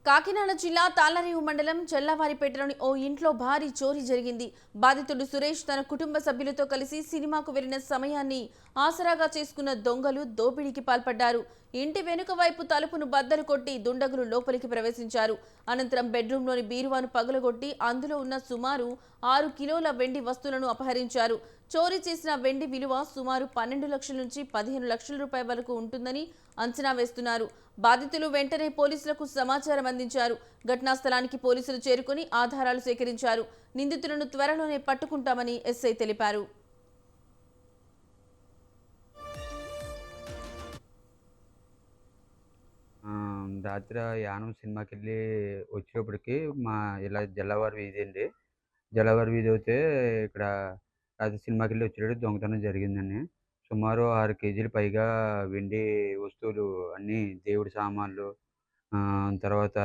కాకినాడ జిల్లా తాళ్లరేవు మండలం చెల్లవారిపేటలోని ఓ ఇంట్లో భారీ చోరీ జరిగింది. బాధితుడు సురేష్ తన కుటుంబ సభ్యులతో కలిసి సినిమాకు వెళ్లిన సమయాన్ని ఆసరాగా చేసుకున్న దొంగలు దోపిడీకి పాల్పడ్డారు. ఇంటి వెనుక వైపు తలుపును బద్దలు కొట్టి దుండగులు లోపలికి ప్రవేశించారు. అనంతరం బెడ్రూమ్లోని బీరువాను పగులగొట్టి అందులో ఉన్న సుమారు 6 కిలోల వెండి వస్తువులను అపహరించారు. చోరీ చేసిన వెండి విలువ సుమారు 12 లక్షల నుంచి 15 లక్షల రూపాయల వరకు ఉంటుందని అంచనా వేస్తున్నారు. బాధితులు వెంటనే పోలీసులకు సమాచారం అందించారు. ఘటనా స్థలానికి పోలీసులు చేరుకుని ఆధారాలు సేకరించారు. నిందితులను త్వరలోనే పట్టుకుంటామని ఎస్ఐ తెలిపారు. రాత్రి యానం సినిమాకెళ్ళి వచ్చేటప్పటికి ఇలా జల్లవారి వీధి అండి. జల్లవారి వీధి అవుతే ఇక్కడ రాత్రి సినిమాకెళ్ళి వచ్చేటప్పుడు దొంగతనం జరిగిందండి. సుమారు 6 కేజీలు పైగా వెండి వస్తువులు అన్నీ దేవుడి సామాన్లు, తర్వాత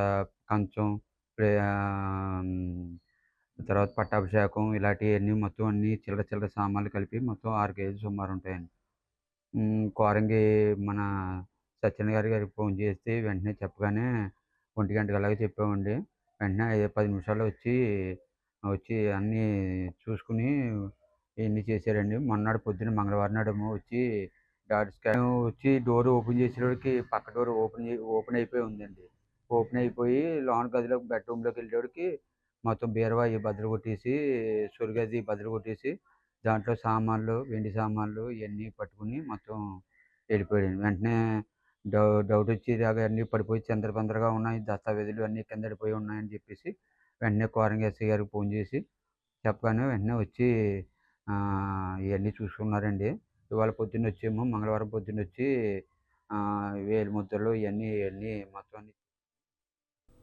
కంచం, తర్వాత పట్టాభిషేకం ఇలాంటియన్నీ మొత్తం అన్నీ చిల్లర చిల్లర సామాన్లు కలిపి మొత్తం 6 కేజీలు సుమారు ఉంటాయండి. కోరంగి మన సత్యనారాయణ గారికి ఫోన్ చేస్తే వెంటనే చెప్పగానే 1 గంటకి అలాగే చెప్పామండి. వెంటనే 10 నిమిషాల్లో వచ్చి అన్నీ చూసుకొని ఇయన్నీ చేశారండి. మొన్నటి పొద్దున మంగళవారం నాడేమో వచ్చి డాట్ స్కాన్ వచ్చి డోర్ ఓపెన్ చేసేటప్పటికి పక్క డోర్ ఓపెన్ అయిపోయి ఉందండి. ఓపెన్ అయిపోయి లోన గదిలోకి బెడ్‌రూమ్‌లోకెళ్ళేటప్పటికి మొత్తం బీరువా అయి బద్దలు కొట్టేసి, సొరుగది బద్దలు కొట్టేసి దాంట్లో సామాన్లు, వెండి సామాన్లు ఇయన్నీ పట్టుకొని మొత్తం వెళ్ళిపోయాడండి. వెంటనే డౌటొచ్చి ఇలాగ అన్నీ పడిపోయి చిందరబందరగా ఉన్నాయి. దస్తావేజులు అన్నీ కింద పడిపోయి ఉన్నాయని చెప్పేసి వెంటనే కోరంగి ఎస్ఐ గారికి ఫోన్ చేసి చెప్పగానే వెంటనే వచ్చి ఇయన్నీ చూసుకున్నారండి. ఇవాళ పొద్దున్నొచ్చేమో మంగళవారం పొద్దున్నొచ్చి వేలి ముద్రలు ఇయన్నీ మొత్తం అన్నీ